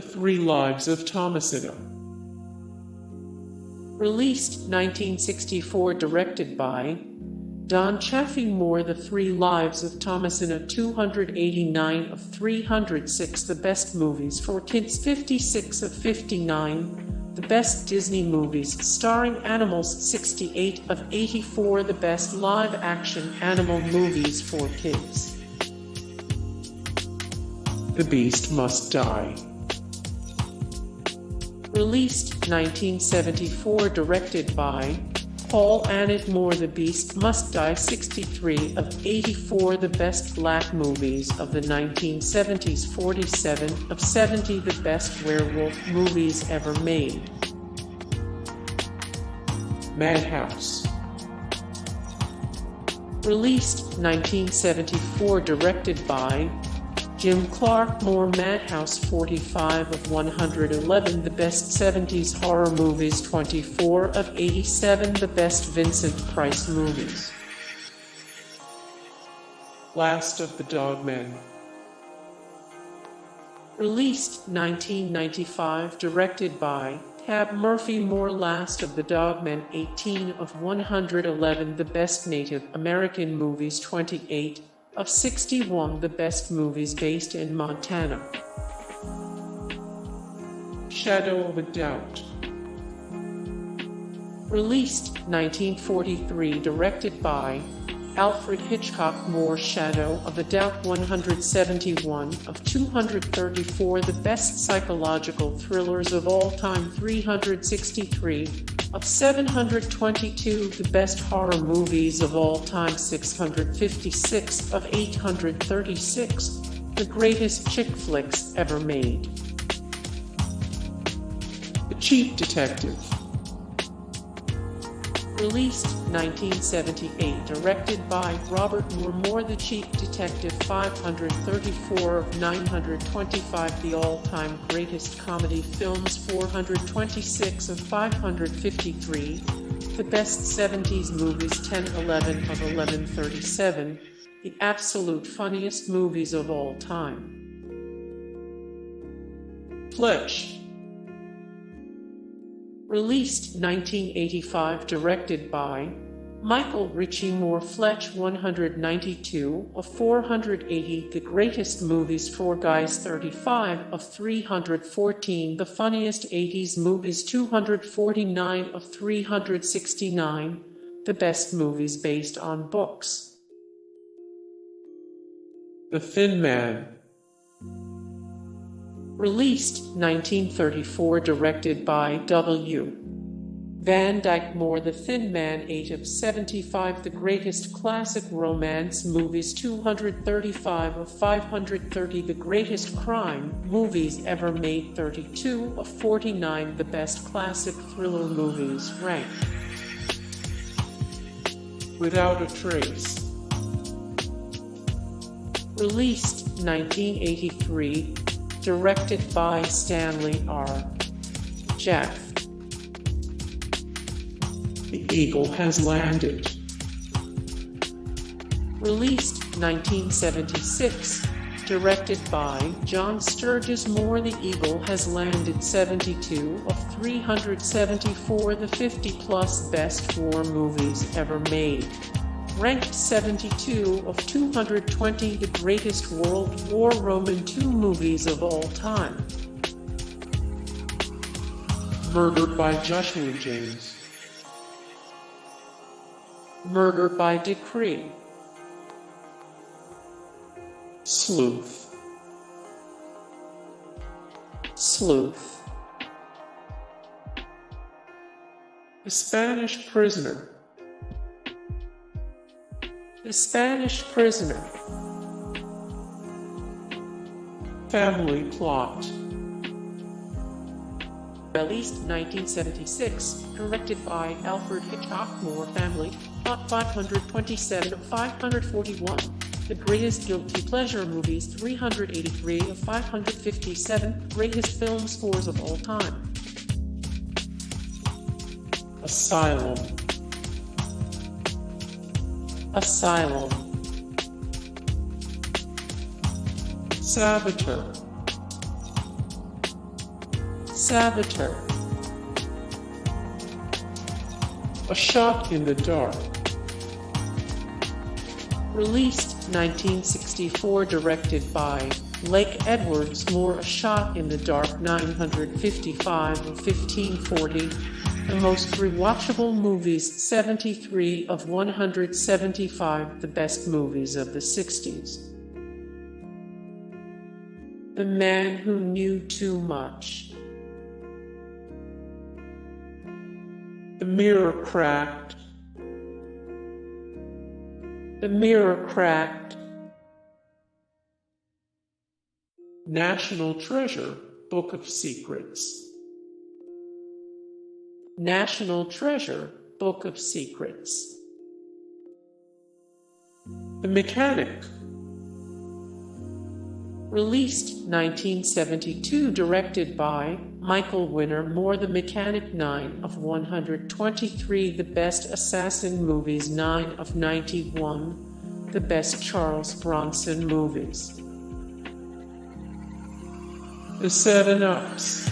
The Three Lives of Thomasina. Released 1964, directed by Don Chaffee Moore. The Three Lives of Thomasina, 289 of 306. The best movies for kids, 56 of 59. The best Disney movies starring animals, 68 of 84. The best live-action animal movies for kids. The Beast Must Die. Released 1974, directed by Paul Annett Moore. The Beast Must Die, 63 of 84. The best black movies of the 1970s, 47 of 70. The best werewolf movies ever made. Madhouse. Released 1974, directed by Jim Clark Moore. Madhouse, 45 of 111. The best 70s horror movies, 24 of 87. The best Vincent Price movies. Last of the Dogmen. Released 1995, directed by Tab Murphy Moore. Last of the Dogmen, 18 of 111. The best Native American movies, 28 of 61. The best movies based in Montana. Shadow of a Doubt. Released 1943, directed by Alfred Hitchcock Moore. Shadow of a Doubt, 171 of 234. The best psychological thrillers of all time, 363 of 722. The best horror movies of all time, 656 of 836. The greatest chick flicks ever made. The Cheap Detective. Released 1978, directed by Robert Moore. The Cheap Detective, 534 of 925. The all-time greatest comedy films, 426 of 553. The best 70s movies, 1011 of 1137. The absolute funniest movies of all time. Fletch. Released 1985, directed by Michael Ritchie Moore. Fletch, 192 of 480. The greatest movies for guys, 35 of 314. The funniest 80s movies, 249 of 369. The best movies based on books. The Thin Man. Released 1934, directed by W. Van Dyke Moore. The Thin Man, 8 of 75. The greatest classic romance movies, 235 of 530. The greatest crime movies ever made, 32 of 49. The best classic thriller movies ranked. Without a Trace. Released 1983, directed by Stanley R. Jaff. The Eagle Has Landed. Released 1976, directed by John Sturges Moore. The Eagle Has Landed, 72 of 374. The 50-plus best war movies ever made. Ranked 72 of 220. The greatest World War Roman II movies of all time. Murdered by Joshua James. Murder by Decree. Sleuth. Sleuth. The Spanish Prisoner. The Spanish Prisoner. Family Plot. Released 1976, directed by Alfred Hitchcock Moore. Family Plot, 527 of 541. The greatest guilty pleasure movies, 383 of 557. Greatest film scores of all time. Asylum. Asylum. Saboteur. Saboteur. A Shot in the Dark. Released 1964, directed by Lake Edwards Moore. A Shot in the Dark, 955 of 1540. The most rewatchable movies, 73 of 175. The best movies of the 60s. The Man Who Knew Too Much. The Mirror Cracked. The Mirror Cracked. National Treasure, Book of Secrets. National Treasure, Book of Secrets. The Mechanic. Released 1972, directed by Michael Winner Moore. The Mechanic, 9 of 123. The best assassin movies, 9 of 91. The best Charles Bronson movies. The 7-Ups.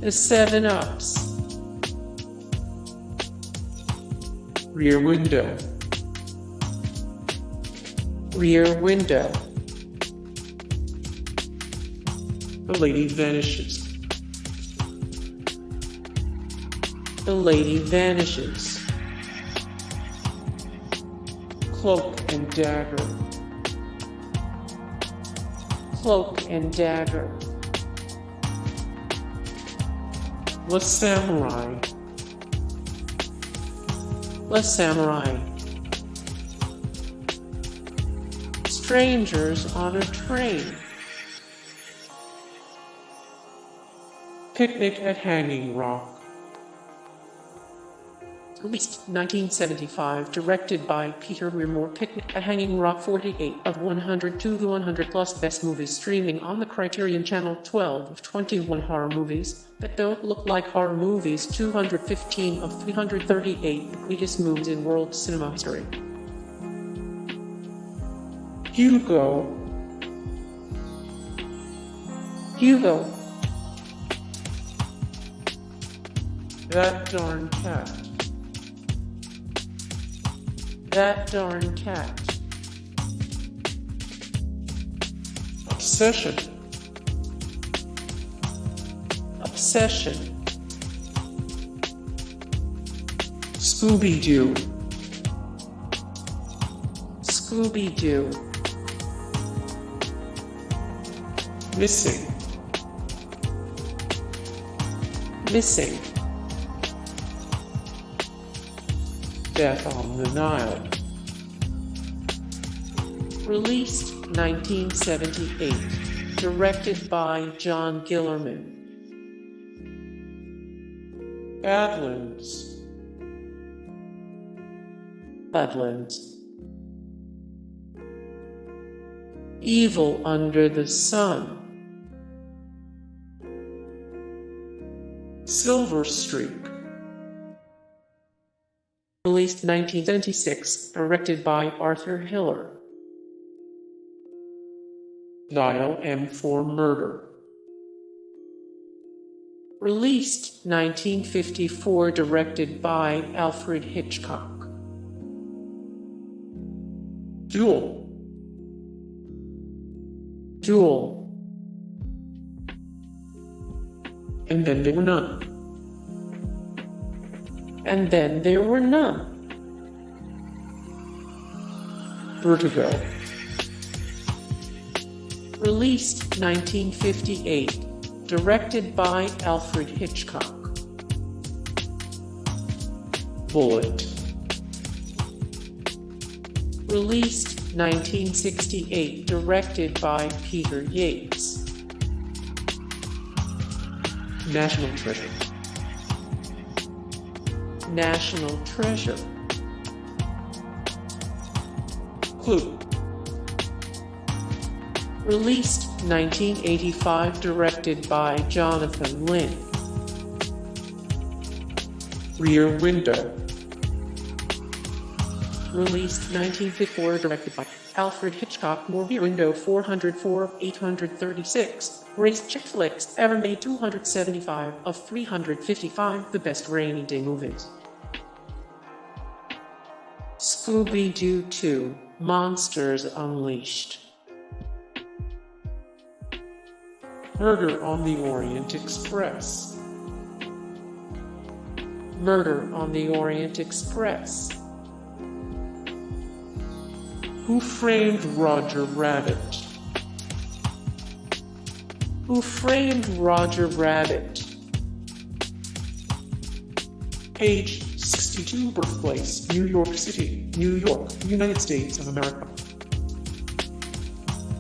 The 7-Ups. Rear Window. Rear Window. The Lady Vanishes. The Lady Vanishes. Cloak and Dagger. Cloak and Dagger. The Samurai. The Samurai. Strangers on a Train. Picnic at Hanging Rock. Released 1975, directed by Peter Moore. Picnic at Hanging Rock, 48 of 102. The 100 plus best movies, streaming on the Criterion Channel. 12 of 21 horror movies that don't look like horror movies. 215 of 338 the greatest movies in world cinema history. Hugo. Hugo. That Darn Cat. That Darn Cat. Obsession. Obsession. Scooby-Doo. Scooby-Doo. Missing. Missing. Death on the Nile. Released 1978, directed by John Gillerman. Badlands. Badlands. Evil Under the Sun. Silver Streak. Released 1976, directed by Arthur Hiller. Nile M for Murder. Released 1954, directed by Alfred Hitchcock. Duel. Duel. And then there were none. And then there were none. Vertigo. Released 1958, directed by Alfred Hitchcock. Bullitt. Released 1968, directed by Peter Yates. National Treasure. National Treasure. Clue. Released 1985, directed by Jonathan Lynn. Rear Window. Released 1954, directed by Alfred Hitchcock movie window 404 of 836. Greatest chick flicks ever made 275 of 355. The best rainy day movies. Scooby-Doo 2. Monsters Unleashed. Murder on the Orient Express. Murder on the Orient Express. Who Framed Roger Rabbit? Who Framed Roger Rabbit? Page 62, birthplace, New York City, New York, United States of America.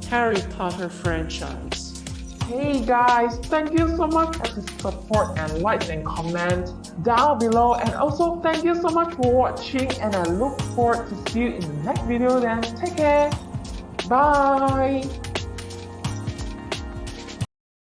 Harry Potter franchise. Hey guys, thank you so much for the support and likes and comments down below, and also thank you so much for watching, and I look forward to see you in the next video. Then take care, bye.